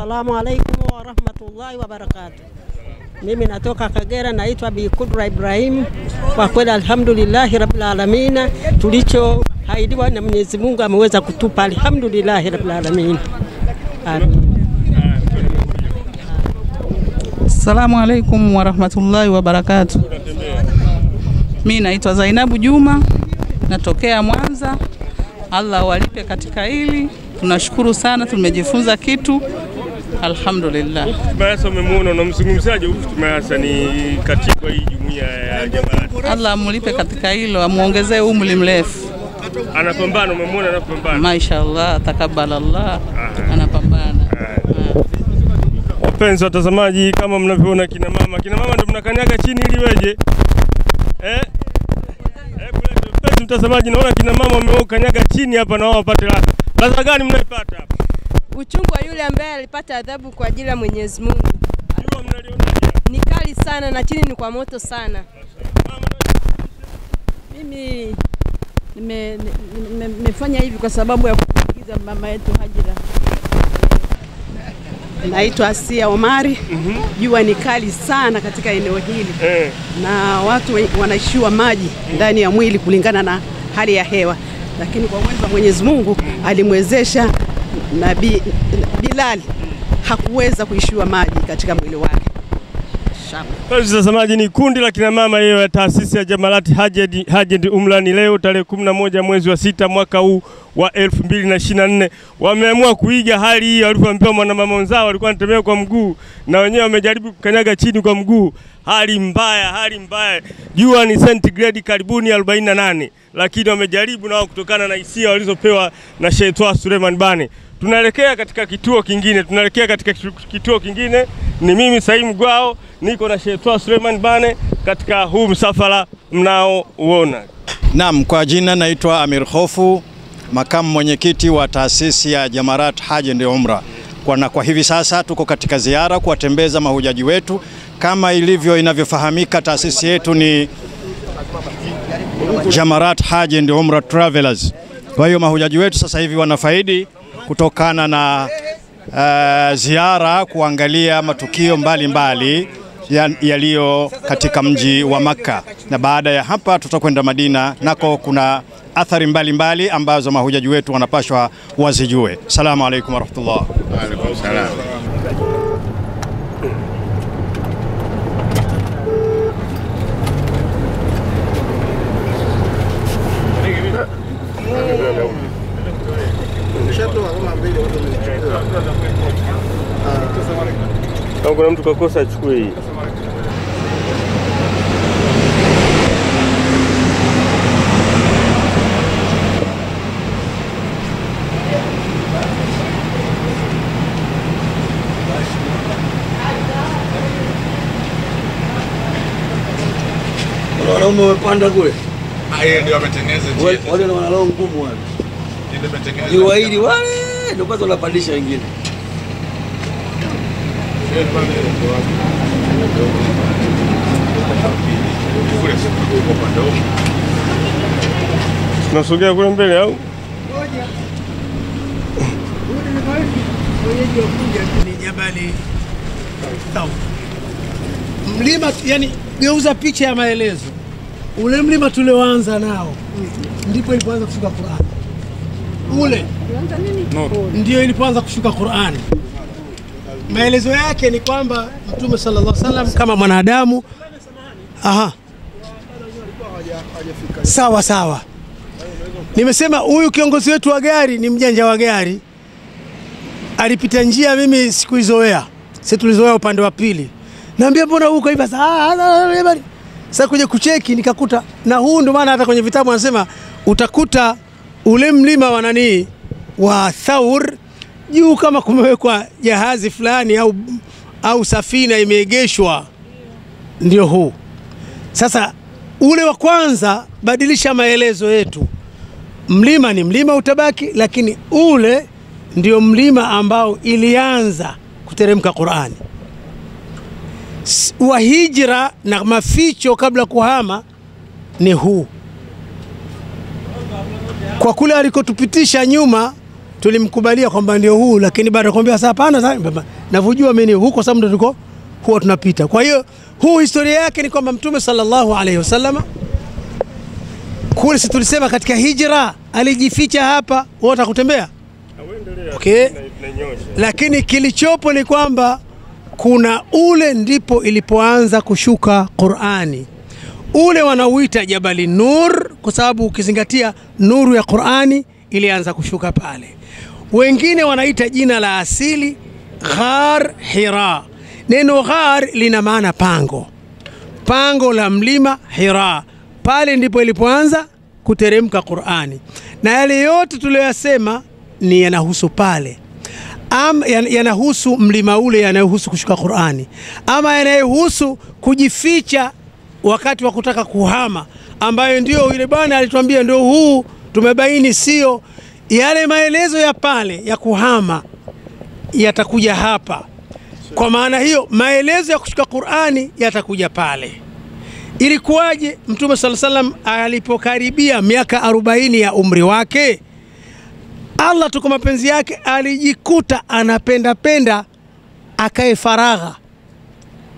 Assalamu alaikum wa rahmatullahi wa barakatuh. Mimi natoka Kagera, naitwa Bi Kudra Ibrahim. Kwa kweli alhamdulillah rabbil alamin, tulicho haidiwa na Mwenyezi Mungu ameweza kutupa, alhamdulillah rabbil alamin. Amin. Assalamu alaikum wa rahmatullahi wa barakatuh. Mimi naitwa Zainabu Juma, natokea Mwanza. Allah walipe katika hili. Tunashukuru sana, tumejifunza kitu. Alhamdulillah. Mayasa umemuona na mzungumzaji Mayasa ni katibu hii jumuiya ya Jamarat. Allah amulipe katika hilo, amuongezee umri mrefu. Anapambana, umemuona anapambana. Mashaallah, takabbalallah. Anapambana. Wapenzi watazamaji, kama mnavyoona kina mama ndio mnakanyaga chini ili weje. Wapenzi mtazamaji, naona kina mama wamekanyaga chini hapa na wao wapate ladha. Ladha gani mnaipata hapa? Uchungu wa yule ambaye alipata adhabu kwa ajili ya Mwenyezi Mungu. Jua mnalionaje? Ni kali sana na chini ni kwa moto sana. Mimi nimefanya hivi kwa sababu ya kuigiza mama yetu Hajira. Naitwa Asia Omari. Jua ni kali sana katika eneo hili. Na watu wanaishiwa maji ndani ya mwili kulingana na hali ya hewa. Lakini kwa uwezo wa Mwenyezi Mungu alimwezesha Nabii Bilal hakuweza kuishiwa maji katika mwili wake. Wapenzi watazamaji, ni kundi la kina mama hiyo ya taasisi ya Jamarat Hajed Umrani leo tarehe 11 mwezi wa 6 mwaka huu wa 2024 wameamua kuiga hali hii walipoambiwa mwanamama wenzao walikuwa wanatembea kwa mguu na wenyewe wamejaribu kukanyaga chini kwa mguu. Hali mbaya. Jua ni centigrade karibuni 48, lakini wamejaribu nao kutokana na hisia walizopewa na Sheikh Twa Suleiman Bane. Tunaelekea katika kituo kingine. Ni mimi Saimu Gwao, niko na Sheikh Twa Suleiman Bane katika huu msafara mnaouona. Naam, kwa jina naitwa Amir Khofu, makamu mwenyekiti wa taasisi ya Jamarat Hajed Umra. Kwa hivi sasa tuko katika ziara kuwatembeza mahujaji wetu. Kama inavyofahamika, taasisi yetu ni Jamarat Hajed Umra Travelers. Kwa hiyo mahujaji wetu sasa hivi wanafaidi kutokana na ziara kuangalia matukio mbalimbali yaliyo katika mji wa Makka, na baada ya hapa tutakwenda Madina, nako kuna athari mbalimbali ambazo mahujaji wetu wanapashwa wazijue. Asalamu alaykum wa rahmatullah. Wa alaykum salam. Kuna mtu kakosa achukue hii. Wanaume wamepanda kule. Yeye ndio ametengeneza njia. Wale wana roho ngumu wale. Ndio ametengeneza. Ni waidi wale ndio kwanza wanapandisha wengine. Tunasogea kule mbele au? Ni Jabali Tau. Mlima, yani geuza picha ya maelezo. Ule mlima tulioanza nao ndipo ilipoanza kushuka Qur'an. Ule ndio ilipoanza kushuka Qur'an. Maelezo yake ni kwamba Mtume sallallahu alaihi wasallam kama mwanadamu sawa. Nimesema huyu kiongozi wetu wa gari ni mjanja wa gari. Alipita njia mimi sikuizoea. Sisi tulizoea upande wa pili. Naambia mbona huko hivi sasa? Sasa kuja kucheki nikakuta, na huu ndio maana hata kwenye vitabu wanasema utakuta ule mlima wa nani wa Thaur juu kama kumewekwa jahazi fulani au safina imeegeshwa, ndio huu. Sasa ule wa kwanza badilisha maelezo yetu. Mlima ni mlima utabaki, lakini ule ndio mlima ambao ilianza kuteremka Qur'ani. Wa hijra na maficho kabla kuhama ni huu. Kwa kule alikotupitisha nyuma tulimkubalia kwamba ndio huu, lakini baada ya kumwambia sasa hapana, navujua mimi huko sababu ndio tuko huwa tunapita. Kwa hiyo huu historia yake ni kwamba Mtume sallallahu alaihi wasallam kule, si tulisema katika hijra alijificha hapa, wote kutembea. Okay. Lakini kilichopo ni kwamba kuna ule ndipo ilipoanza kushuka Qur'ani. Ule wanauita Jabali Nur kwa sababu ukizingatia nuru ya Qur'ani ilianza kushuka pale. Wengine wanaita jina la asili Ghar Hira. Neno ghar lina maana pango. Pango la mlima Hira. Pale ndipo ilipoanza kuteremka Qur'ani. Na yale yote tuliyosema ni yanahusu pale. Yanahusu mlima ule, yanahusu kushuka Qur'ani. Ama yanahusu kujificha wakati wa kutaka kuhama, ambayo ndio yule bwana alituambia ndio huu tumebaini sio yale maelezo ya pale ya kuhama yatakuja hapa. Kwa maana hiyo maelezo ya kushuka Qur'ani yatakuja pale. Ilikuwaje? Mtume sallallahu alaihi wasallam alipokaribia miaka 40 ya umri wake, Allah tuko mapenzi yake alijikuta anapenda akae faragha,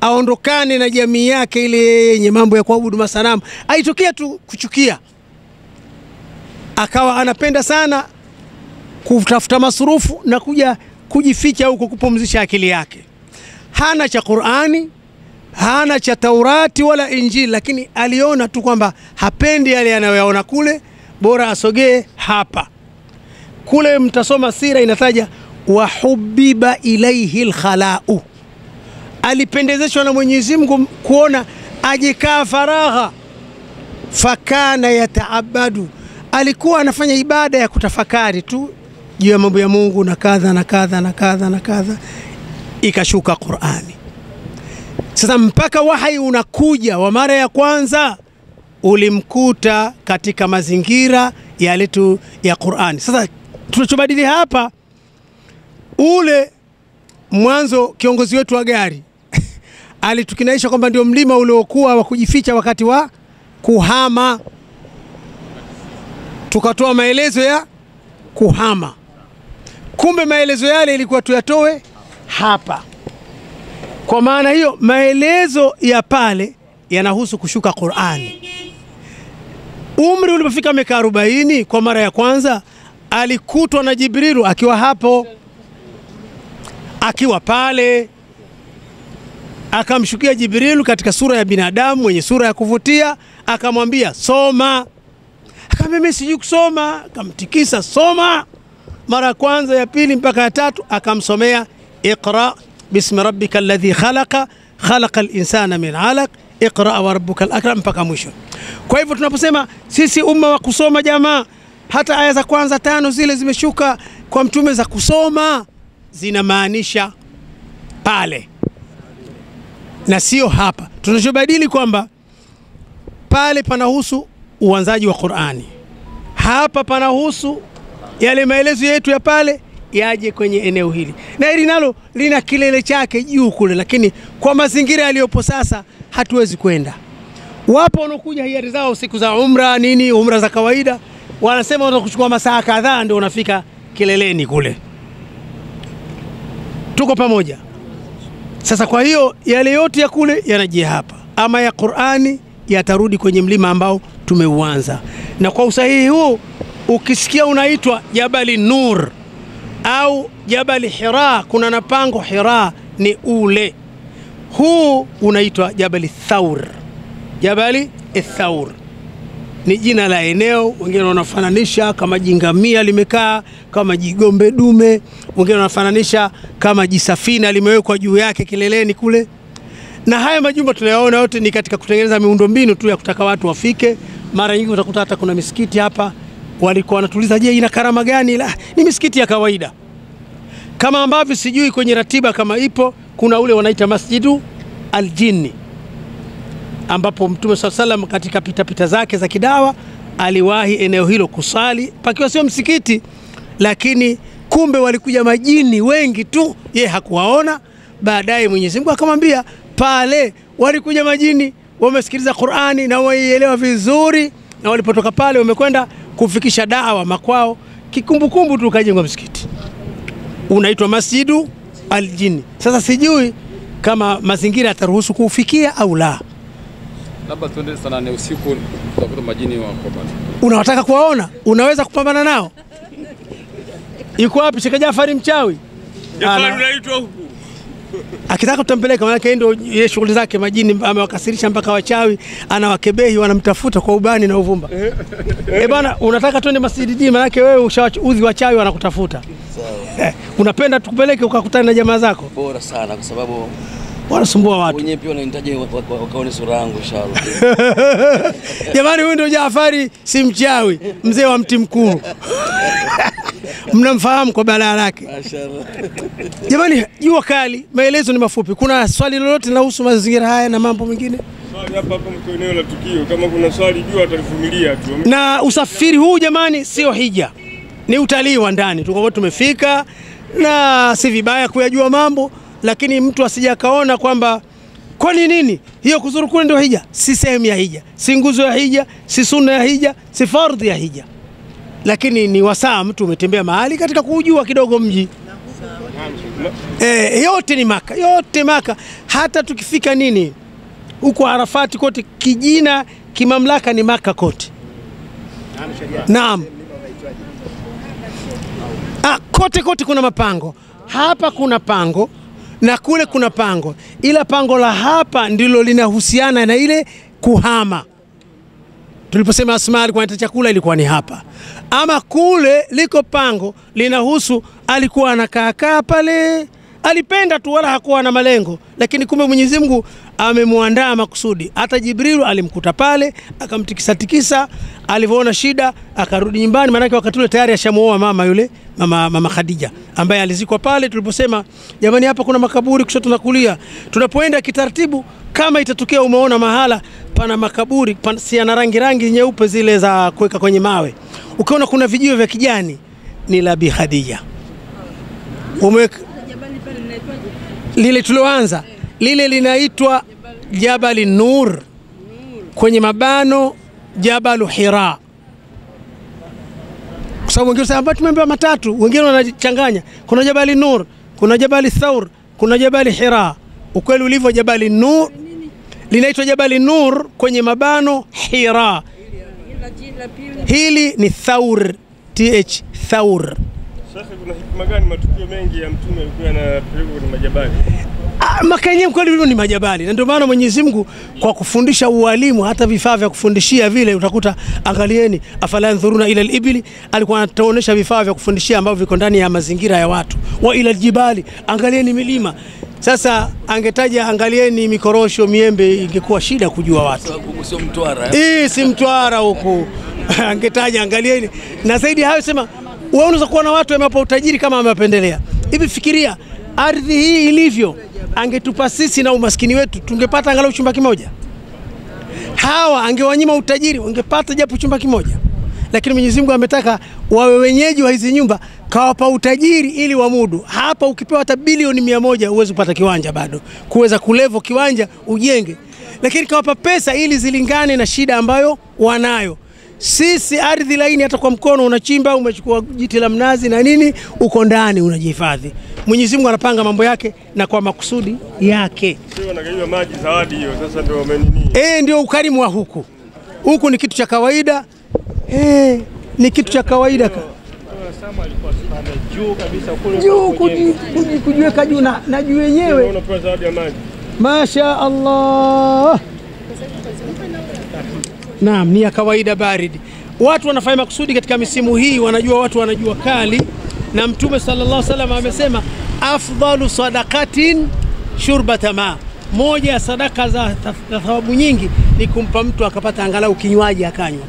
aondokane na jamii yake ile yenye mambo ya kuabudu masanamu, aitokea tu kuchukia. Akawa anapenda sana kutafuta masurufu na kuja kujificha huko kupumzisha akili yake. Hana cha Qur'ani, hana cha Taurati wala Injili, lakini aliona tu kwamba hapendi yale anayoyaona kule, bora asogee hapa. Kule mtasoma sira inataja wahubbiba ilaihi alkhala'u. Alipendezeshwa na Mwenyezi Mungu kuona ajikaa faragha, fakana yataabadu. Alikuwa anafanya ibada ya kutafakari tu juu ya mambo ya Mungu na kadha na kadha na kadha na kadha. Ikashuka Qur'ani. Sasa mpaka wahyi unakuja wa mara ya kwanza ulimkuta katika mazingira yale tu ya Qur'ani. Sasa tunachobadili hapa, ule mwanzo kiongozi wetu wa gari alitukinaisha kwamba ndio mlima uliokuwa wa kujificha wakati wa kuhama. Tukatoa maelezo ya kuhama. Kumbe maelezo yale ilikuwa tuyatoe hapa. Kwa maana hiyo maelezo ya pale yanahusu kushuka Qur'ani. Umri ulipofika miaka 40 kwa mara ya kwanza alikutwa na Jibrilu akiwa hapo, akiwa pale. Akamshukia Jibrilu katika sura ya binadamu mwenye sura ya kuvutia, akamwambia soma. Akamwambia mimi sijui kusoma. Akamtikisa soma. Mara ya kwanza, ya pili mpaka ya tatu akamsomea Iqra bismi rabbika alladhi khalaqa khalaqal insana min 'alaq iqra wa rabbukal akram mpaka mwisho. Kwa hivyo tunaposema sisi umma wa kusoma jamaa, hata aya za kwanza 5 zile zimeshuka kwa mtume za kusoma, zinamaanisha pale na sio hapa. Tunachobadili kwamba pale panahusu uanzaji wa Qur'ani, hapa panahusu yale maelezo yetu ya pale yaje kwenye eneo hili. Na hili nalo lina kilele chake juu kule, lakini kwa mazingira yaliyopo sasa hatuwezi kwenda. Wapo wanakuja hiari zao siku za umra nini, umra za kawaida, wanasema wanakuchukua masaa kadhaa ndio unafika kileleni kule. Tuko pamoja. Sasa kwa hiyo yale yote ya kule yanajia hapa. Ama ya Qur'ani yatarudi kwenye mlima ambao tumeuanza. Na kwa usahihi huu ukisikia unaitwa Jabali Nur au Jabali Hira, kuna na pango Hira ni ule. Huu unaitwa Jabali Thawr. Jabali Thawr ni jina la eneo. Wengine wanafananisha kama jingamia limekaa, kama jigombe dume. Wengine wanafananisha kama jisafina limewekwa juu yake kileleni kule. Na haya majumba tunayaona yote ni katika kutengeneza miundombinu tu ya kutaka watu wafike. Mara nyingi utakuta hata kuna misikiti hapa walikuwa wanatuliza, je, ina karama gani? La, ni misikiti ya kawaida. Kama ambavyo sijui kwenye ratiba kama ipo, kuna ule wanaita Masjidu Al-Jinni, ambapo Mtume SAW katika pita zake za kidawa aliwahi eneo hilo kusali, pakiwa sio msikiti, lakini kumbe walikuja majini wengi tu, yeye hakuwaona. Baadaye Mwenyezi Mungu akamwambia pale walikuja majini, wamesikiliza Qur'ani na waielewa vizuri, na walipotoka pale wamekwenda kufikisha dawa makwao. kikumbukumbu tu kajengwa msikiti unaitwa Masjidu Al-Jinn. Sasa sijui kama mazingira yataruhusu kufikia au la. Labda tuende sana ni usiku tutakuta majini wako bado. Unawataka kuwaona? Unaweza kupambana nao? Yuko wapi Sheikh Jafari mchawi? Jafari unaitwa huku. Akitaka kutampeleka maana yake ndio yeye shughuli zake majini amewakasirisha mpaka wachawi anawakebehi wanamtafuta kwa ubani na uvumba. Bwana unataka twende Masjidi maana yake wewe ushaudhi wachawi wanakutafuta. Sawa. Unapenda tukupeleke ukakutana na jamaa zako? Bora sana kwa sababu wanasumbua watu. Wenyewe pia wanahitaji wakaone sura yangu inshallah. Jamani huyu ndio Jafari si mchawi, mzee wa mti mkuu. Mnamfahamu kwa balaa lake. Mashaallah. Jamani jua kali, maelezo ni mafupi. Kuna swali lolote linahusu mazingira haya na mambo mengine? Swali hapa mko eneo la tukio, kama kuna swali jua atalivumilia tu. Na usafiri huu jamani sio hija. Ni utalii wa ndani. Tuko tumefika na si vibaya kuyajua mambo, lakini mtu asijakaona kwamba kwa nini hiyo kuzuru kule ndio hija. Si sehemu ya hija, si nguzo ya hija, si sunna ya hija, si fardhi ya hija. Lakini ni wasaa mtu umetembea mahali katika kujua kidogo mji. Yote ni Maka, yote Maka. Hata tukifika nini huko Arafati kote kijina kimamlaka ni Maka kote. Naam. Kote kuna mapango. Hapa kuna pango na kule kuna pango. Ila pango la hapa ndilo linahusiana na ile kuhama. Tuliposema Asma alikuwa anataka chakula ilikuwa ni hapa. Ama kule liko pango linahusu alikuwa anakaa pale. Alipenda tu wala hakuwa na malengo, lakini kumbe Mwenyezi Mungu amemwandaa makusudi. Hata Jibril alimkuta pale, akamtikisa, alivyoona shida akarudi nyumbani, maana yake wakati ule tayari ashamuoa mama yule, mama Khadija ambaye alizikwa pale. Tuliposema jamani hapa kuna makaburi kushoto na kulia. Tunapoenda kitaratibu kama itatokea umeona mahala pana makaburi, si yana rangi nyeupe zile za kuweka kwenye mawe. Ukiona kuna vijiwe vya kijani ni la Bi Khadija. Umeweka lile tulioanza lile linaitwa Jabal Nur kwenye mabano Jabal Hira. Kwa sababu wengine wanasema tumeambiwa matatu, wengine wanachanganya. Kuna Jabal Nur, kuna Jabal Thawr, kuna Jabal Hira. Ukweli ulivyo Jabal Nur linaitwa Jabal Nur kwenye mabano Hira. Hili ni Thawr, Thawr. Sasa kuna hikma gani matukio mengi ya mtume alikuwa anapelekwa kwenye majabali? Maka yenyewe kweli ni majabali. Na ndio maana Mwenyezi Mungu kwa kufundisha ualimu hata vifaa vya kufundishia vile utakuta angalieni afala yanzuruna ila al-ibli, alikuwa anatuonesha vifaa vya kufundishia ambavyo viko ndani ya mazingira ya watu. Wa ila al-jibali, angalieni milima. Sasa angetaja angalieni mikorosho, miembe, ingekuwa shida kujua watu. Sio Mtwara. Si Mtwara huko. Angetaja angalieni. Na zaidi hayo sema wewe unaweza kuwa na watu wamewapa utajiri kama wamependelea. Hivi fikiria ardhi hii ilivyo, angetupa sisi na umaskini wetu tungepata angalau chumba kimoja. Hawa angewanyima utajiri ungepata japo chumba kimoja. Lakini Mwenyezi Mungu ametaka wawe wenyeji wa hizi nyumba, kawapa utajiri ili wamudu. Hapa ukipewa hata bilioni 100 uweze kupata kiwanja bado, kuweza kulevo kiwanja ujenge. Lakini kawapa pesa ili zilingane na shida ambayo wanayo. Sisi ardhi laini hata kwa mkono unachimba, umechukua jiti la mnazi na nini, uko ndani unajihifadhi. Mwenyezi Mungu anapanga mambo yake na kwa makusudi yake. Sio wanagaiwa maji zawadi hiyo, sasa ndio wamenini. Ndio ukarimu wa huku. Huku ni kitu cha kawaida. Ni kitu cha kawaida. Sama alikuwa spanda juu kabisa kule. Juu kujiweka juu na juu yenyewe. Unapewa zawadi ya maji. Masha Allah. Naam, ni ya kawaida baridi. Watu wanafanya makusudi katika misimu hii, wanajua watu wanajua kali, na Mtume sallallahu alaihi wasallam amesema afdalu sadaqatin shurbata ma. Moja ya sadaka za thawabu nyingi ni kumpa mtu akapata angalau kinywaji akanywa.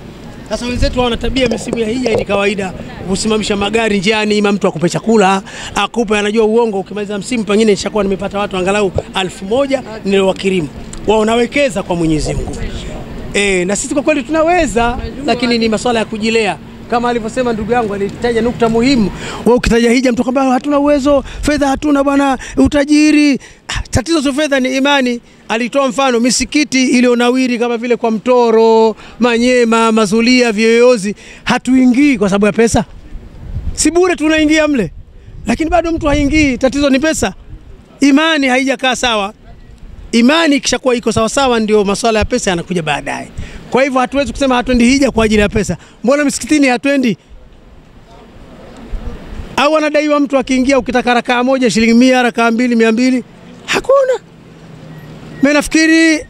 Sasa wenzetu wana tabia misimu ya hija ni kawaida kusimamisha magari njiani, ima mtu akupe chakula, akupe anajua uongo ukimaliza msimu pengine nishakuwa nimepata watu angalau 1000 niliowakirimu. Wao nawekeza kwa Mwenyezi Mungu. Na sisi kwa kweli tunaweza, lakini ni masuala ya kujilea. Kama alivyosema ndugu yangu alitaja nukta muhimu. Wewe ukitaja hija mtu kwamba hatuna uwezo, fedha hatuna bwana, utajiri. Tatizo sio fedha, ni imani. Alitoa mfano misikiti ilionawiri kama vile kwa Mtoro, Manyema, Mazulia, Vyoyozi, hatuingii kwa sababu ya pesa. Si bure tunaingia mle, lakini bado mtu haingii. Tatizo ni pesa, imani haijakaa sawa. Imani ikishakuwa iko sawa sawa, ndio masuala ya pesa yanakuja baadaye. Kwa hivyo hatuwezi kusema hatuendi hija kwa ajili ya pesa. Mbona msikitini hatuendi? Au anadaiwa mtu akiingia ukitaka rakaa moja shilingi 100, rakaa 2 200? Hakuna. Mimi nafikiri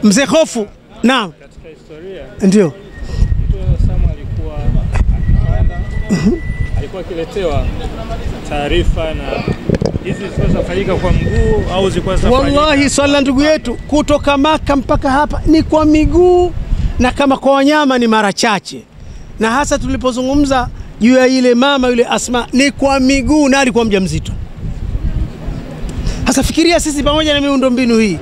mzee Hofu, naam, katika historia ndio Mtume Sama alikuwa akiletewa taarifa, na hizi zilikuwa zinafanyika kwa mguu au zilikuwa zinafanyika? Wallahi swala ndugu yetu, kutoka Maka mpaka hapa ni kwa miguu, na kama kwa wanyama ni mara chache, na hasa tulipozungumza juu ya ile mama yule Asma ni kwa miguu na alikuwa mjamzito. Hasa fikiria sisi pamoja na miundombinu hii,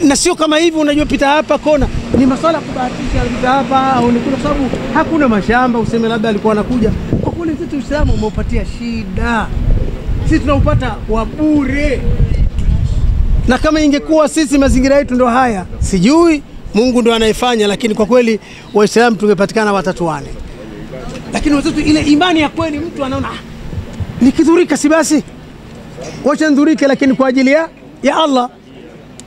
na sio kama hivi unajua pita hapa kona, ni masuala kubahatisha pita hapa au ni kwa sababu hakuna mashamba useme labda alikuwa anakuja. Kwa kweli sisi Uislamu umeupatia shida, sisi tunaupata wa bure. Na kama ingekuwa sisi mazingira yetu ndo haya, sijui Mungu ndo anayefanya, lakini kwa kweli Waislamu tungepatikana watatu wane. Lakini watoto ile imani ya kweli, mtu anaona nikidhurika si basi wacha ndhurike, lakini kwa ajili ya Allah.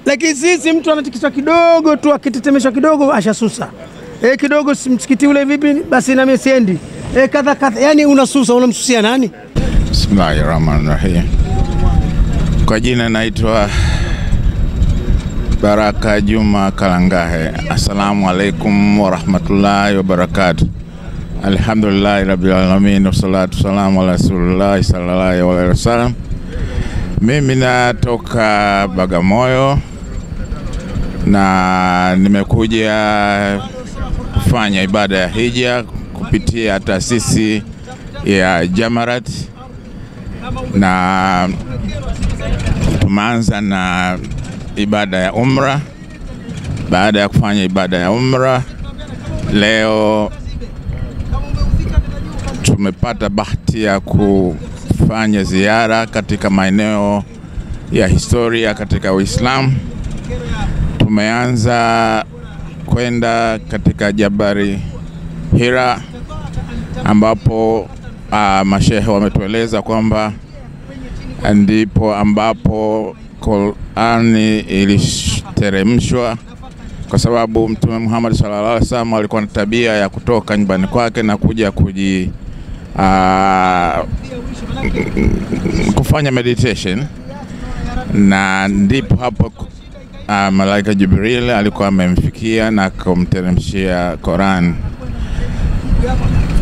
Lakini sisi mtu anatikiswa kidogo tu, akitetemeshwa kidogo ashasusa. Kidogo msikiti ule vipi, basi na mimi siendi. Kadha kadha, yani unasusa, unamsusia nani? Bismillahirrahmanirrahim. Kwa jina naitwa Baraka Juma Kalangahe. Assalamu alaikum warahmatullahi wabarakatuh. Alhamdulillahi rabbil alamin, wassalatu wassalamu ala rasulillah sallallahu alaihi wasallam. Mimi natoka Bagamoyo na nimekuja kufanya ibada ya hija kupitia taasisi ya Jamarat, na tumeanza na ibada ya umra. Baada ya kufanya ibada ya umra, leo tumepata bahati ya kufanya ziara katika maeneo ya historia katika Uislamu. Tumeanza kwenda katika Jabari Hira, ambapo mashehe wametueleza kwamba ndipo ambapo Qur'ani iliteremshwa, kwa sababu Mtume Muhammad sallallahu alaihi wasallam alikuwa na tabia ya kutoka nyumbani kwake na kuja kufanya meditation, na ndipo hapo malaika Jibril alikuwa amemfikia na kumteremshia Qur'an.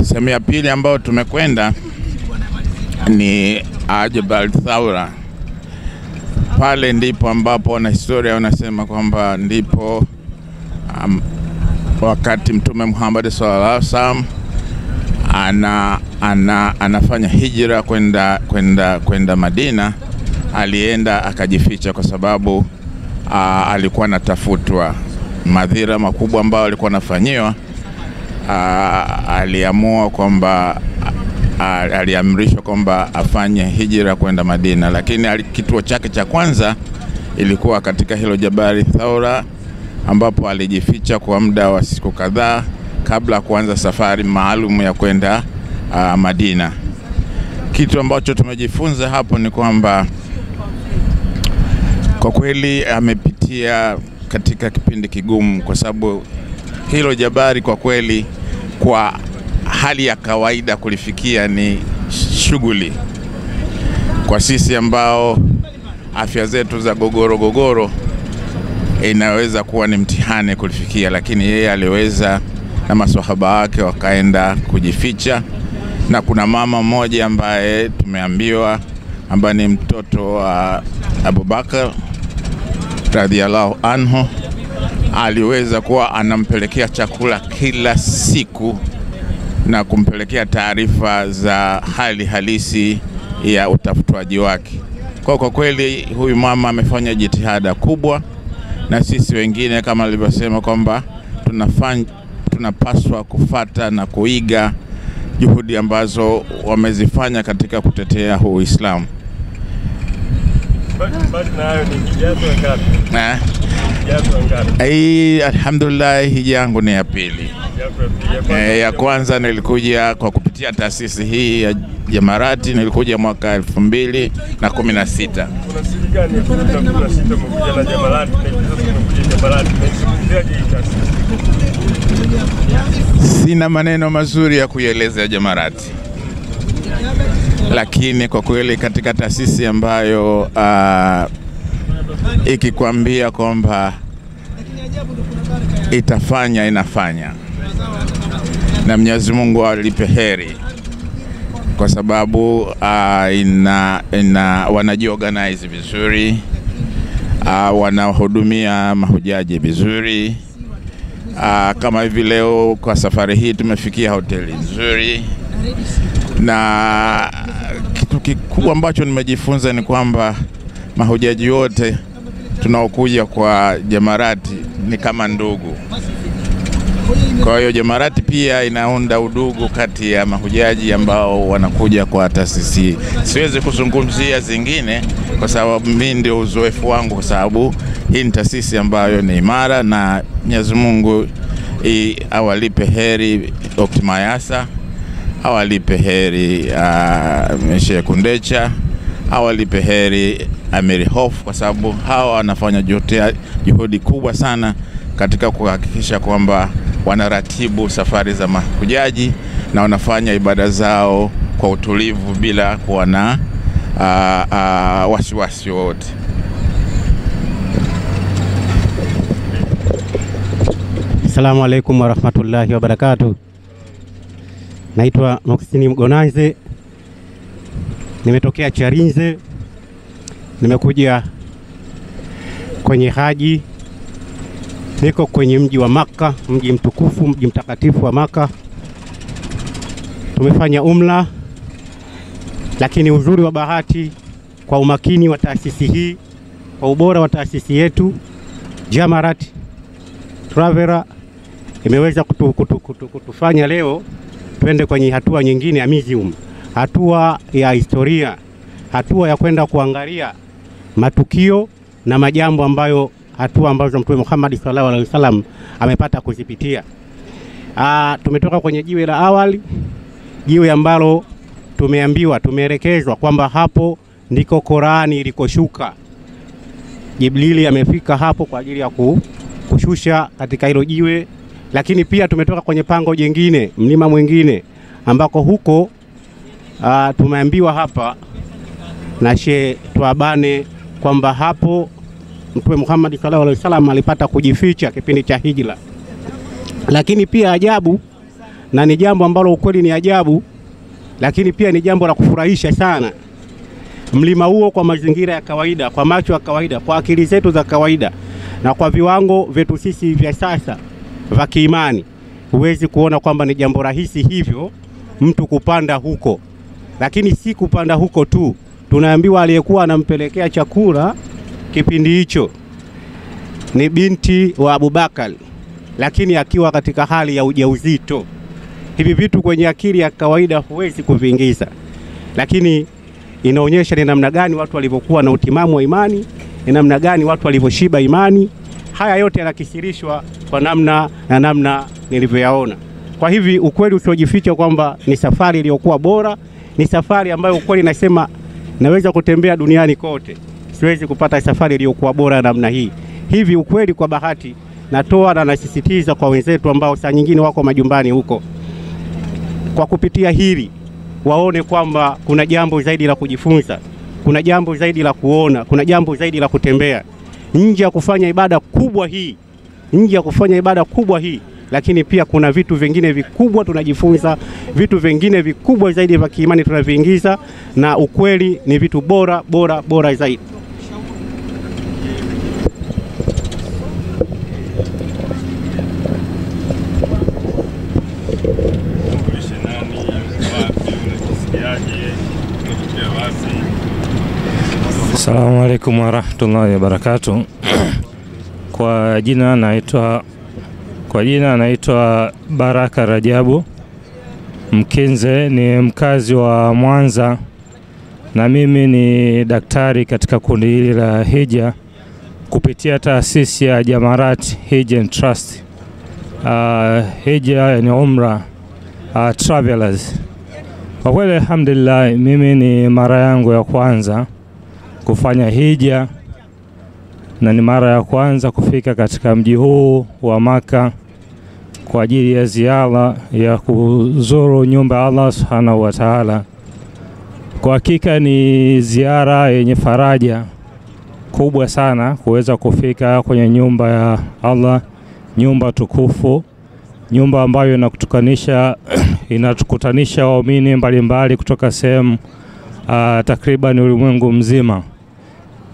Sehemu ya pili ambayo tumekwenda ni Jabal Thawra. Pale ndipo ambapo na historia wanasema kwamba ndipo wakati Mtume Muhammad sallallahu alaihi wasallam anafanya hijra kwenda Madina, alienda akajificha kwa sababu alikuwa anatafutwa. Madhira makubwa ambayo alikuwa anafanyiwa, aliamua kwamba aliamrishwa kwamba afanye hijra kwenda Madina, lakini kituo chake cha kwanza ilikuwa katika hilo Jabari Thawra, ambapo alijificha kwa muda wa siku kadhaa kabla kuanza safari maalum ya kwenda Madina. Kitu ambacho tumejifunza hapo ni kwamba kwa kweli amepitia katika kipindi kigumu, kwa sababu hilo jabari kwa kweli kwa hali ya kawaida kulifikia ni shughuli. Kwa sisi ambao afya zetu za gogoro inaweza kuwa ni mtihani kulifikia, lakini yeye aliweza na maswahaba wake wakaenda kujificha. Na kuna mama mmoja ambaye tumeambiwa ambaye ni mtoto wa Abu Bakar radhiallahu anhu, aliweza kuwa anampelekea chakula kila siku na kumpelekea taarifa za hali halisi ya utafutaji wake. Kwa kweli huyu mama amefanya jitihada kubwa, na sisi wengine kama alivyosema kwamba tunapaswa kufata na kuiga juhudi ambazo wamezifanya katika kutetea huu Uislamu. Bali na hayo ni hija ngapi? Alhamdulillah, hija yangu ni ya pili. Ya kwanza nilikuja kwa kupitia kupitia taasisi hii ya Jamarati. Nilikuja mwaka 2016. Kuna siri gani ya 2016 umekuja na Jamarati na hivi sasa umekuja Jamarati? Unaizungumziaje hii taasisi? Sina maneno mazuri ya kuielezea Jamarati, lakini kwa kweli katika taasisi ambayo ikikwambia kwamba itafanya inafanya, na Mwenyezi Mungu alipe heri, kwa sababu wanajiorganize vizuri, wanahudumia mahujaji vizuri. Kama hivi leo kwa safari hii tumefikia hoteli nzuri, na kitu kikubwa ambacho nimejifunza ni kwamba mahujaji wote tunaokuja kwa Jamarati ni kama ndugu. Kwa hiyo Jamarati pia inaunda udugu kati ya mahujaji ambao wanakuja kwa taasisi. Siwezi kuzungumzia zingine kwa sababu mimi ndio uzoefu wangu, kwa sababu hii ni taasisi ambayo ni imara, na Mwenyezi Mungu awalipe heri Optimayasa, awalipe heri Sheikh Kundecha, awalipe heri Amiri Hof, kwa sababu hawa wanafanya juhudi kubwa sana katika kuhakikisha kwamba wanaratibu safari za mahujaji na wanafanya ibada zao kwa utulivu bila kuwa na wasiwasi wote. Assalamu alaikum warahmatullahi wabarakatuh. Naitwa Muhsini Mgonanze, nimetokea Charinze, nimekuja kwenye haji. Niko kwenye mji wa Makka, mji mtukufu, mji mtakatifu wa Makka. Tumefanya umra, lakini uzuri wa bahati, kwa umakini wa taasisi hii, kwa ubora wa taasisi yetu Jamarati Traveler, imeweza kutufanya leo twende kwenye hatua nyingine ya museum, hatua ya historia, hatua ya kwenda kuangalia matukio na majambo ambayo hatua ambazo Mtume Muhammad sallallahu alaihi wasallam amepata kuzipitia. Tumetoka kwenye jiwe la awali, jiwe ambalo tumeelekezwa kwamba hapo ndiko Qur'ani ilikoshuka. Jibrili amefika hapo kwa ajili ya kushusha katika hilo jiwe. Lakini pia tumetoka kwenye pango jingine, mlima mwingine, ambako huko tumeambiwa hapa na Sheikh Twabane kwamba hapo Mtume Muhammad sallallahu alaihi wasallam alipata kujificha kipindi cha hijra. Lakini pia ajabu, na ni jambo ambalo ukweli ni ajabu, lakini pia ni jambo la kufurahisha sana. Mlima huo kwa mazingira ya kawaida, kwa macho ya kawaida, kwa akili zetu za kawaida, na kwa viwango vyetu sisi vya sasa vya kiimani, huwezi kuona kwamba ni jambo rahisi hivyo mtu kupanda huko. Lakini si kupanda huko tu, tunaambiwa aliyekuwa anampelekea chakula kipindi hicho ni binti wa Abubakar, lakini akiwa katika hali ya ujauzito. Hivi vitu kwenye akili ya kawaida huwezi kuviingiza, lakini inaonyesha ni namna gani watu walivyokuwa na utimamu wa imani, ni namna gani watu walivyoshiba imani. Haya yote yanakisirishwa kwa namna nilivyoyaona. Kwa hivi ukweli usiojificha kwamba ni safari iliyokuwa bora, ni safari ambayo ukweli nasema naweza kutembea duniani kote, siwezi kupata safari iliyokuwa bora namna hii. Hivi ukweli kwa bahati natoa na nasisitiza kwa wenzetu ambao saa nyingine wako majumbani huko, kwa kupitia hili waone kwamba kuna jambo zaidi la kujifunza, kuna jambo zaidi la kuona, kuna jambo zaidi la kutembea. Nje ya kufanya ibada kubwa hii, lakini pia kuna vitu vingine vikubwa tunajifunza, vitu vingine vikubwa zaidi vya kiimani tunaviingiza, na ukweli ni vitu bora zaidi. Assalamu alaikum warahmatullahi wabarakatuh. Kwa jina naitwa Baraka Rajabu Mkinze, ni mkazi wa Mwanza, na mimi ni daktari katika kundi hili la hija kupitia taasisi ya Jamarati Hija and Trust. Hija ni umra Travelers. Kwa kweli alhamdulillah, mimi ni mara yangu ya kwanza kufanya hija na ni mara ya kwanza kufika katika mji huu wa Maka kwa ajili ya ziara ya kuzuru nyumba ya Allah Subhanahu wa Ta'ala. Kwa hakika ni ziara yenye faraja kubwa sana kuweza kufika kwenye nyumba ya Allah, nyumba tukufu, nyumba ambayo inatukutanisha waumini mbalimbali kutoka sehemu takriban ulimwengu mzima.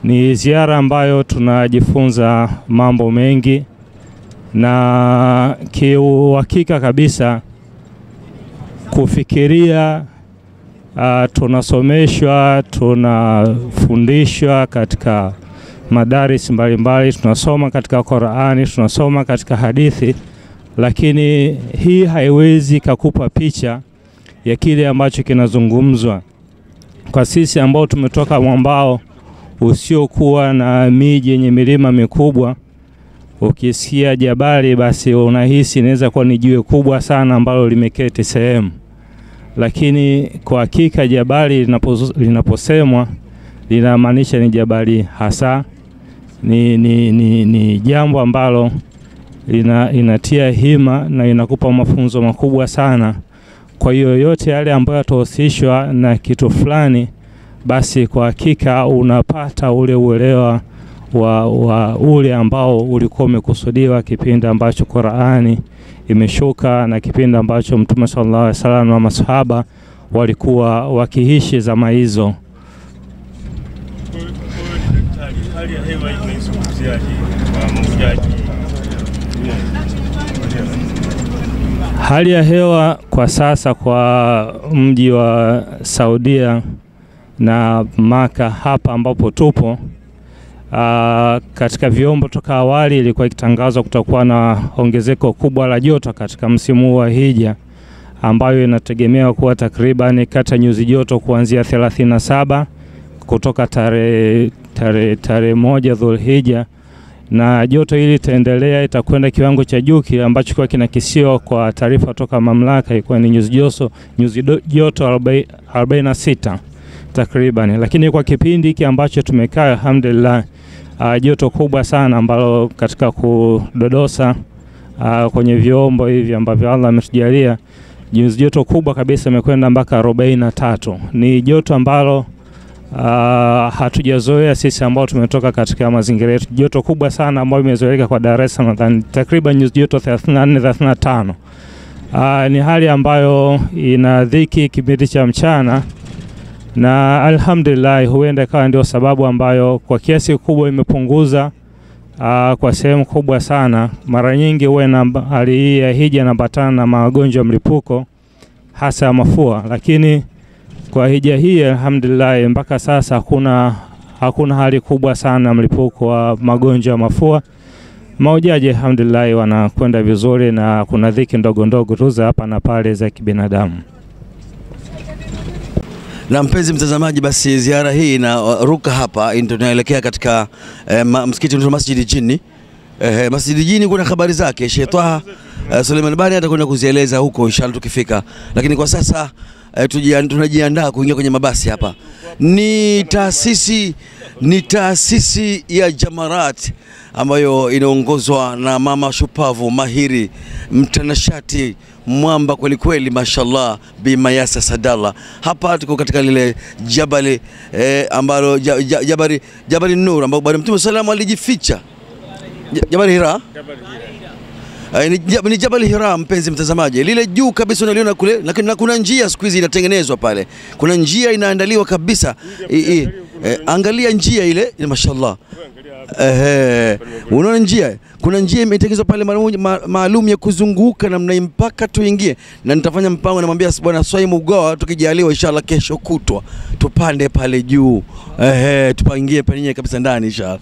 Ni ziara ambayo tunajifunza mambo mengi, na kiuhakika kabisa kufikiria, tunasomeshwa, tunafundishwa katika madaris mbalimbali, tunasoma katika Qur'ani, tunasoma katika hadithi, lakini hii haiwezi kukupa picha ya kile ambacho kinazungumzwa. Kwa sisi ambao tumetoka mwambao usiokuwa na miji yenye milima mikubwa, ukisikia jabali basi unahisi inaweza kuwa ni jiwe kubwa sana ambalo limeketi sehemu. Lakini kwa hakika jabali linaposemwa linamaanisha ni jabali hasa. Ni jambo ambalo inatia hima na inakupa mafunzo makubwa sana. Kwa hiyo yote yale ambayo yatahusishwa na kitu fulani, basi kwa hakika unapata ule uelewa wa ule ambao ulikuwa umekusudiwa kipindi ambacho Qur'ani imeshuka na kipindi ambacho Mtume sallallahu alaihi wasallam na masahaba walikuwa wakiishi zama hizo. Hali ya hewa inaizungumziaje kwa mahujaji? Hali ya hewa kwa sasa kwa mji wa Saudia na Maka hapa ambapo tupo, katika vyombo toka awali ilikuwa ikitangazwa kutakuwa na ongezeko kubwa la joto katika msimu wa hija, ambayo inategemewa kuwa takriban kata nyuzi joto kuanzia 37 kutoka tarehe 1 Dhulhijja, na joto hili itaendelea, itakwenda kiwango cha juu kile ambacho kwa kinakisiwa kwa taarifa toka mamlaka ilikuwa ni nyuzi joto 46 takriban. Lakini kwa kipindi hiki ambacho tumekaa alhamdulillah, joto kubwa sana ambalo katika kudodosa kwenye vyombo hivi ambavyo Allah ametujalia, nyuzi joto kubwa kabisa imekwenda mpaka 43. Ni joto ambalo hatujazoea sisi ambao tumetoka katika mazingira yetu. Joto kubwa sana ambayo imezoeleka kwa Dar es Salaam takriban nyuzi joto 34 35. Ni hali ambayo inadhiki kipindi cha mchana, na alhamdulillah huenda ikawa ndio sababu ambayo kwa kiasi kikubwa imepunguza kwa sehemu kubwa sana. Mara nyingi huwa hali hii ya hija inaambatana na magonjwa mlipuko hasa mafua, lakini kwa hija hii alhamdulillah mpaka sasa hakuna hali kubwa sana mlipuko wa magonjwa ya mafua. Mahujaji alhamdulillah wanakwenda vizuri, na kuna dhiki ndogo ndogo tu za hapa na pale za kibinadamu. Na mpenzi mtazamaji, basi ziara hii na ruka hapa ndio tunaelekea katika msikiti wa Masjid Jinni. Masjid Jinni kuna habari zake Sheikh Twaha Suleiman Bani atakwenda kuzieleza huko inshallah tukifika, lakini kwa sasa tunajiandaa kuingia kwenye mabasi hapa. Ni taasisi ya Jamarat ambayo inaongozwa na mama shupavu mahiri mtanashati mwamba kweli kweli mashallah Bi Mayasa Sadallah. Hapa tuko katika lile jabali ambalo Jabali Nur ambao Bwana Mtume sallallahu alijificha. Jabali Hira. Ni Jabali Hira mpenzi mtazamaji. Lile juu kabisa unaliona kule, lakini kuna njia siku hizi inatengenezwa pale. Kuna njia inaandaliwa kabisa. Angalia njia ile mashallah. Unaona njia? Kuna njia imetengenezwa pale maalum ya kuzunguka namna mpaka tuingie, na nitafanya mpango, namwambia bwana Swaimu Ugawa tukijaliwa inshallah kesho kutwa tupande pale juu. Tupangie pale kabisa ndani inshallah.